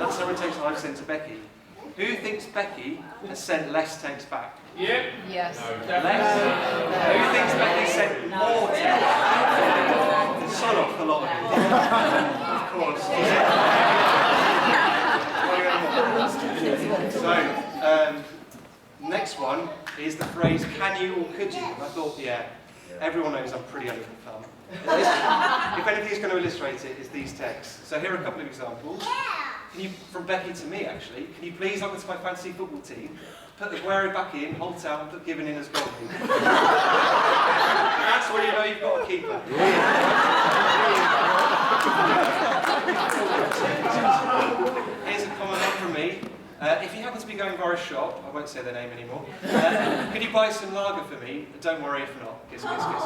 That's how many texts I've sent to Becky. Who thinks Becky has sent less texts back? Yeah. Yes. No. Less? Who thinks Becky sent more texts? Son off the lot of you. Of course. So, next one is the phrase, can you or could you? I thought, yeah, everyone knows I'm pretty under the thumb. If anything's going to illustrate it, it's these texts. So here are a couple of examples. Can you, from Becky to me actually, can you please log into my fantasy football team, put the Aguero back in, hold out and put Given in as goalie? That's when you know you've got a keeper. Here's a common one from me. If you happen to be going via a shop, I won't say their name anymore, could you buy some lager for me? Don't worry if not. Kiss, kiss, kiss,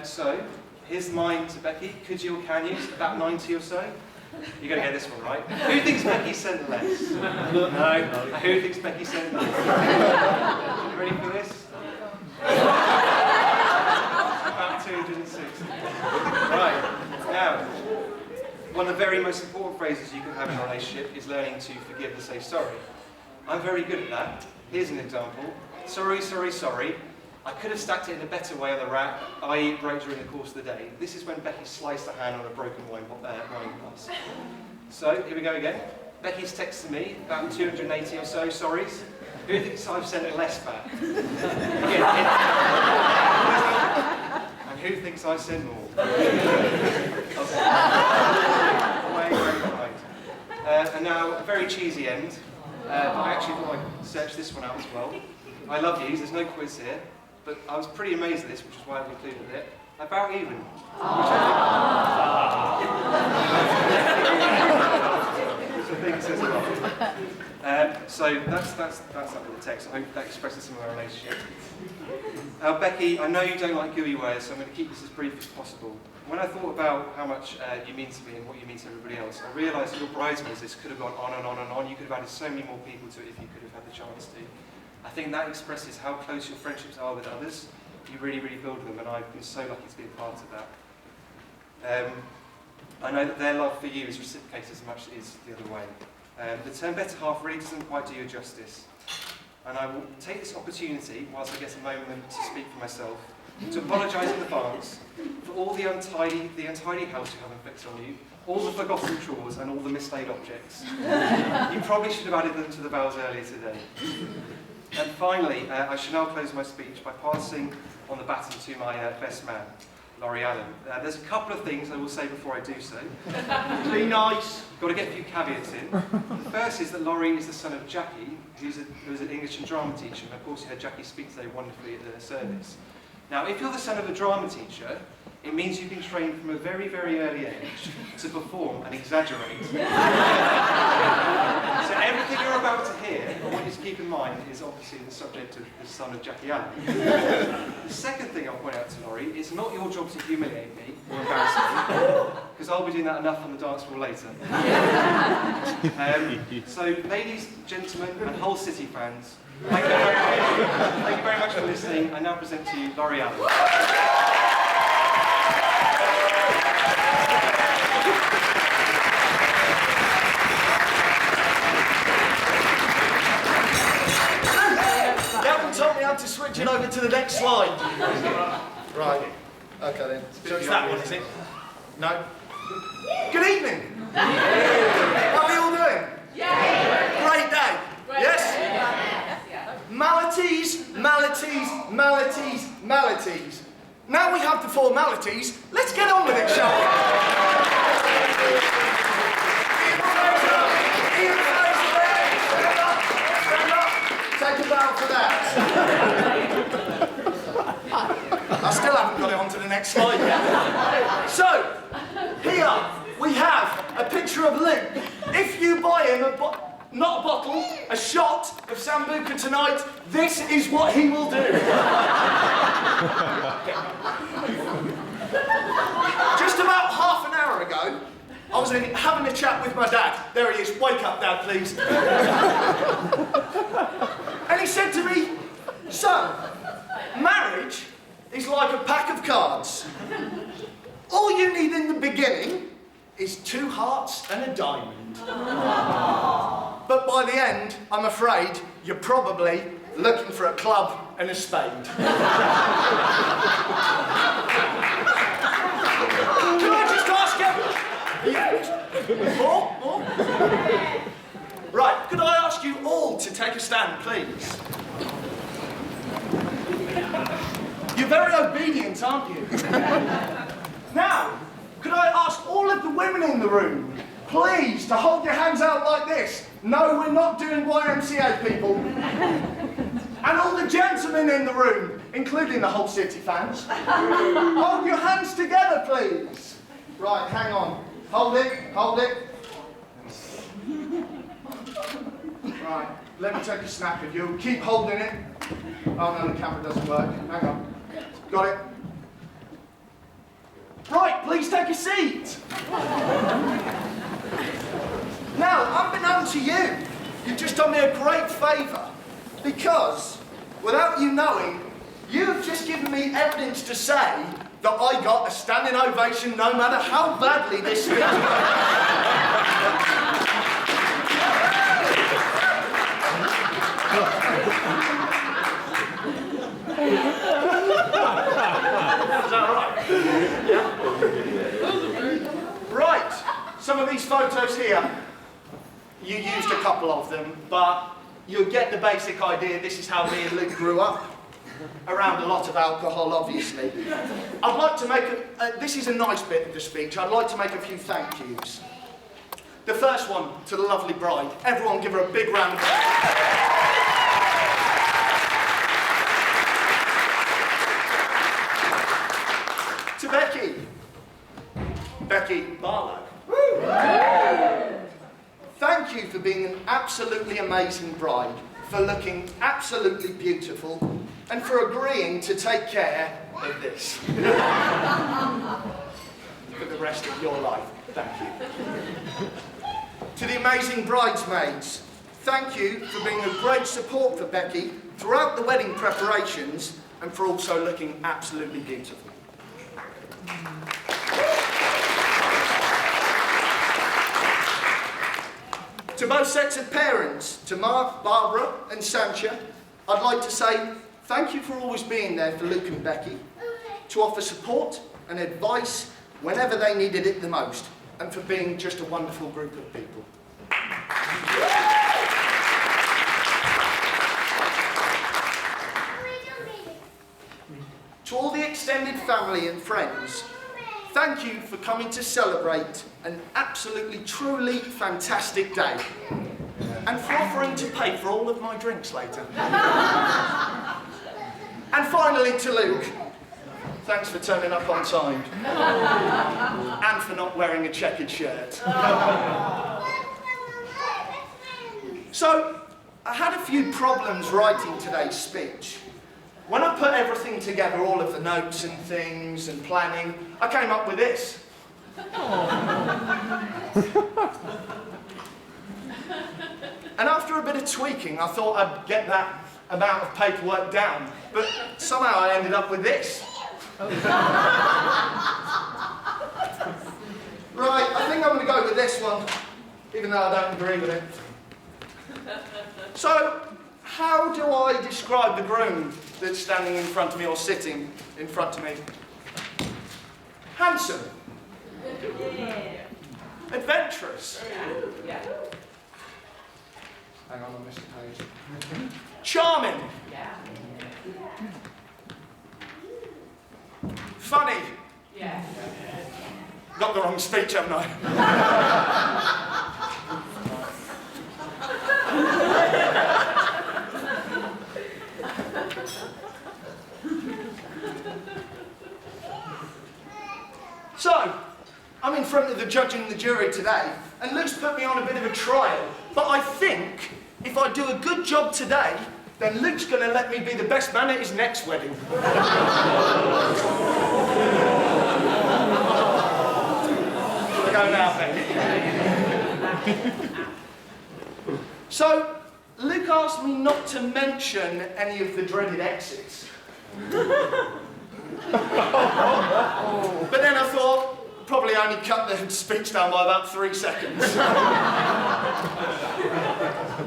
kiss. So, here's mine to Becky. Could you or can you? About 90 or so. You're going to get this one right. Who thinks Becky sent less? No. Who thinks Becky sent less? Ready for this? About 260. Right. Now, one of the very most important phrases you can have in a relationship is learning to forgive and say sorry. I'm very good at that. Here's an example. Sorry, sorry, sorry. I could have stacked it in a better way on the rack, i.e. broke during the course of the day. This is when Becky sliced her hand on a broken wine glass. So, here we go again. Becky's texted me about 280 or so sorries. Who thinks I've sent less back? And who thinks I sent more? And now, a very cheesy end. I actually thought I'd search this one out as well. I love yous, there's no quiz here, but I was pretty amazed at this, which is why I've included it. About even. Which I think says a lot. So that's that little text. I hope that expresses some of our relationship. Becky, I know you don't like gooey words, so I'm going to keep this as brief as possible. When I thought about how much you mean to me and what you mean to everybody else, I realised that your bridesmaids list could have gone on and on and on. You could have added so many more people to it if you could have had the chance to. I think that expresses how close your friendships are with others. You really, really build them, and I've been so lucky to be a part of that. I know that their love for you is reciprocated as much as it is the other way. The term better half really doesn't quite do you justice. And I will take this opportunity, whilst I get a moment to speak for myself, to apologise in advance for all the untidy house you haven't fixed on you, all the forgotten chores and all the mislaid objects. You probably should have added them to the vows earlier today. And finally, I shall now close my speech by passing on the baton to my best man, Laurie Allen. There's a couple of things I will say before I do so. Be nice. Got to get a few caveats in. The first is that Laurie is the son of Jackie, who's an English and drama teacher, and of course you heard Jackie speak today wonderfully at the service. Now, if you're the son of a drama teacher, it means you've been trained from a very, very early age to perform and exaggerate. So everything you're about to hear, I want you to keep in mind, is obviously the subject of the son of Jackie Allen. The second thing I'll point out to Laurie, it's not your job to humiliate me or embarrass me, because I'll be doing that enough on the dance floor later. So, ladies, gentlemen, and whole city fans, thank you very much for listening. I now present to you Laurie Allen. Told me how to switch it over to the next slide. Right. Okay then. So it's that one, is it? No. Good evening. How are you all doing? Yeah. Great day. Yes? Malities, malities, malities, malities. Now we have the formalities. Let's get on with it, shall we? Take a bow for that. I still haven't got it onto the next slide yet. So, here we have a picture of Luke. If you buy him not a bottle, a shot of Sambuca tonight, this is what he will do. Just about half an hour ago, I was having a chat with my dad. There he is. Wake up, Dad, please. And he said to me, son, marriage is like a pack of cards. All you need in the beginning is 2 hearts and a diamond. But by the end, I'm afraid you're probably looking for a club and a spade. Can I just ask you? More? Right, could I ask you all to take a stand, please? You're very obedient, aren't you? Now, could I ask all of the women in the room, please, to hold your hands out like this? No, we're not doing YMCA, people. And all the gentlemen in the room, including the Hull City fans, hold your hands together, please. Right, hang on. Hold it, hold it. Right, let me take a snap of you. Keep holding it. Oh no, the camera doesn't work. Hang on. Got it? Right, please take a seat. Now, unbeknown to you, you've just done me a great favour. Because, without you knowing, you've just given me evidence to say that I got a standing ovation no matter how badly this speech went. Is that right? Yeah? Right, some of these photos here, you used a couple of them, but you'll get the basic idea. This is how me and Luke grew up, around a lot of alcohol, obviously. I'd like to make, this is a nice bit of the speech, I'd like to make a few thank yous. The first one to the lovely bride. Everyone give her a big round of applause. To Becky Barlow. Thank you for being an absolutely amazing bride, for looking absolutely beautiful, and for agreeing to take care of this for the rest of your life. Thank you. To the amazing bridesmaids, thank you for being a great support for Becky throughout the wedding preparations and for also looking absolutely beautiful. To both sets of parents, to Mark, Barbara and Sancha, I'd like to say thank you for always being there for Luke and Becky, to offer support and advice whenever they needed it the most, and for being just a wonderful group of people. To all the extended family and friends, thank you for coming to celebrate an absolutely, truly fantastic day. And for offering to pay for all of my drinks later. And finally to Luke, thanks for turning up on time. And for not wearing a checkered shirt. So, I had a few problems writing today's speech. When I put everything together, all of the notes and things and planning, I came up with this. And after a bit of tweaking, I thought I'd get that amount of paperwork down, but somehow I ended up with this. Right, I think I'm going to go with this one, even though I don't agree with it. So, how do I describe the groom that's standing in front of me or sitting in front of me? Handsome. Yeah. Adventurous. Yeah. Hang on, I missed a page. Charming. Yeah. Funny. Yeah. Got the wrong speech, haven't I? So, I'm in front of the judge and the jury today, and Luke's put me on a bit of a trial. But I think if I do a good job today, then Luke's going to let me be the best man at his next wedding. Go now, Becky. So, Luke asked me not to mention any of the dreaded exits. But then I thought, probably only cut the speech down by about 3 seconds.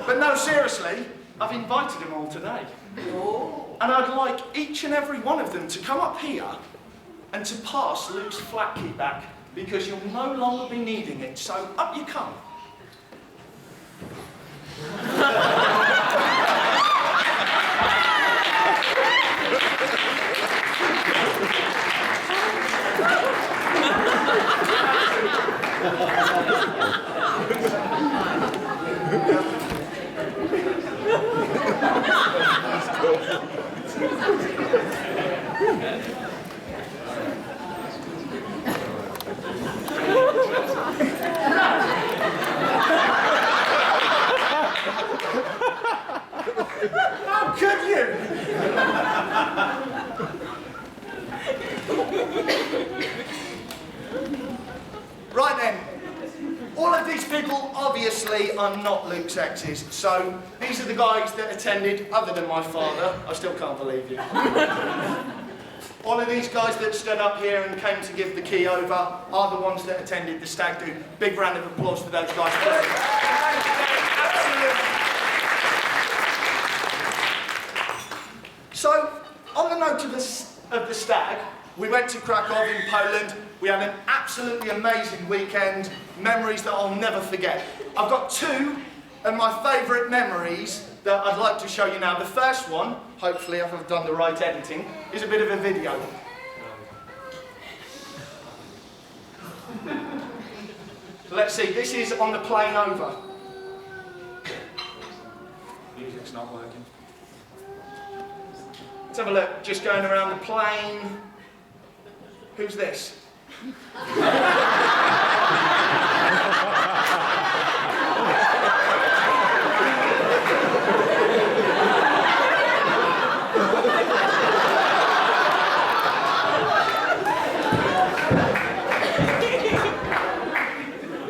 But no, seriously, I've invited them all today. And I'd like each and every one of them to come up here and to pass Luke's flat key back, because you'll no longer be needing it. So up you come. How could you? Right then, all of these people obviously are not Luke's exes, so these are the guys that attended, other than my father. I still can't believe you. All of these guys that stood up here and came to give the key over are the ones that attended the stag do. Big round of applause for those guys. Absolutely. So, on the note of the stag, we went to Krakow in Poland. We had an absolutely amazing weekend, memories that I'll never forget. I've got two of my favourite memories that I'd like to show you now. The first one, hopefully if I've done the right editing, is a bit of a video. Let's see, this is on the plane over. Music's not working. Let's have a look, just going around the plane. Who's this?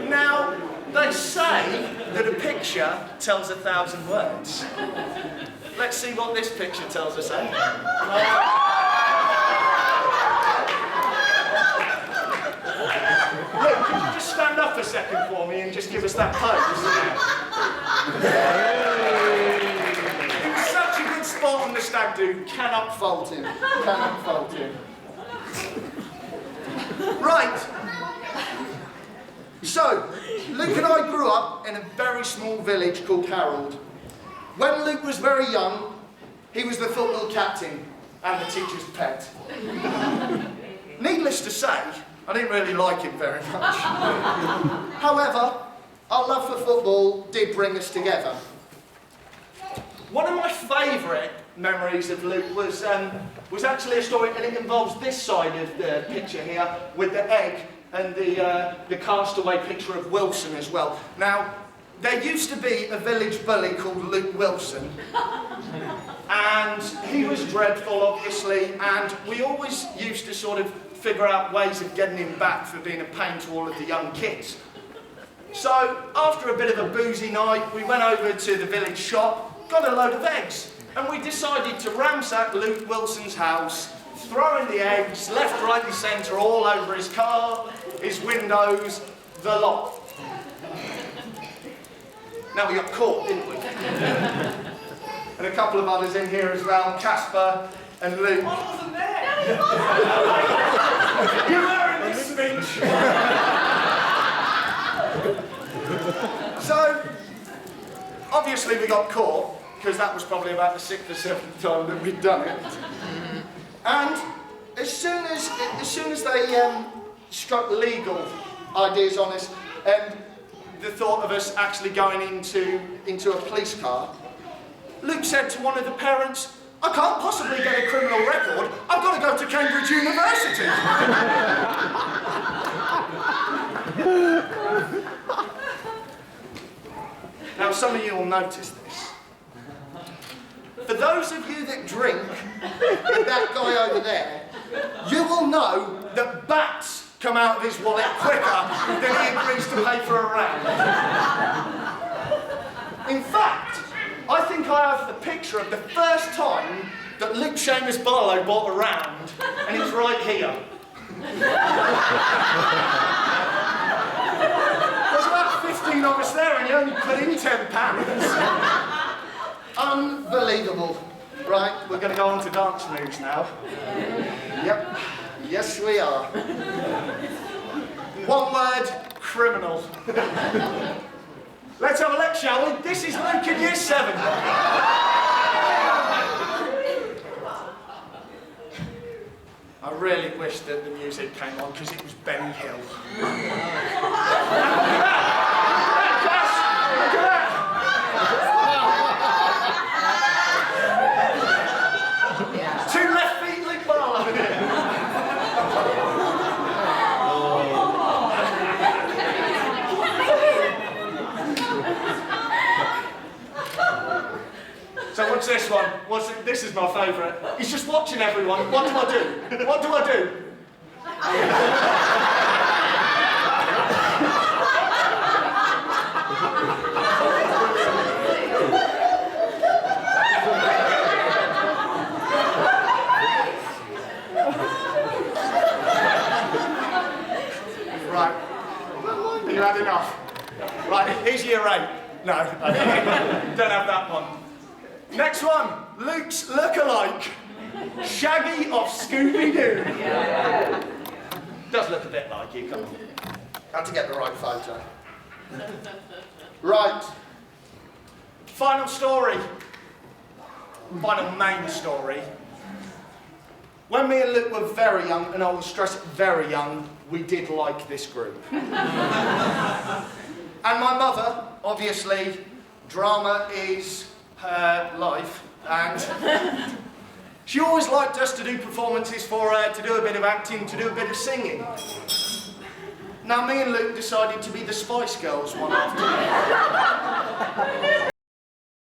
Now, they say that a picture tells 1,000 words. Let's see what this picture tells us, eh? Look, could you just stand up a second for me and just give us that pose? He was such a good spot on the stag do, cannot fault him. Cannot fault him. Right. So, Luke and I grew up in a very small village called Harold. When Luke was very young, he was the football captain and the teacher's pet. Needless to say, I didn't really like him very much. However, our love for football did bring us together. One of my favourite memories of Luke was actually a story, and it involves this side of the picture here, with the egg and the castaway picture of Wilson as well. Now, there used to be a village bully called Luke Wilson, and he was dreadful, obviously, and we always used to sort of figure out ways of getting him back for being a pain to all of the young kids. So, after a bit of a boozy night, we went over to the village shop, got a load of eggs, and we decided to ransack Luke Wilson's house, throwing the eggs left, right and centre all over his car, his windows, the lot. Now we got caught, didn't we? And a couple of others in here as well, Casper and Luke. I wasn't there! You were in this speech! So, obviously we got caught, because that was probably about the 6th or 7th time that we'd done it. And as soon as they struck legal ideas on us, and the thought of us actually going into a police car, Luke said to one of the parents, "I can't possibly get a criminal record, I've got to go to Cambridge University." Now some of you will notice this. For those of you that drink with that guy over there, you will know that bats come out of his wallet quicker than he agrees to pay for a round. In fact, I think I have the picture of the first time that Luke Seamus Barlow bought a round, and it's right here. There's about 15 of us there and you only put in £10. Unbelievable. Right, we're going to go on to dance moves now. Yep, yes we are. One word, criminal. Let's have a look, shall we? This is Luke in Year 7. I really wish that the music came on because it was Benny Hill. Look at that! Two left feet, Luke Barlow. So what's this one? This is my favourite. He's just watching everyone. What do I do? What do I do? Right. You had enough. Right, here's Year 8. No, I don't have that one. Next one, Luke's look-alike. Shaggy of Scooby-Doo. Does look a bit like you, come on. Had to get the right photo. Right. Final story. Final main story. When me and Luke were very young, and I will stress very young, we did like this group. And my mother, obviously, drama is her life, and she always liked us to do performances for her, to do a bit of acting, to do a bit of singing. Now me and Luke decided to be the Spice Girls one afternoon.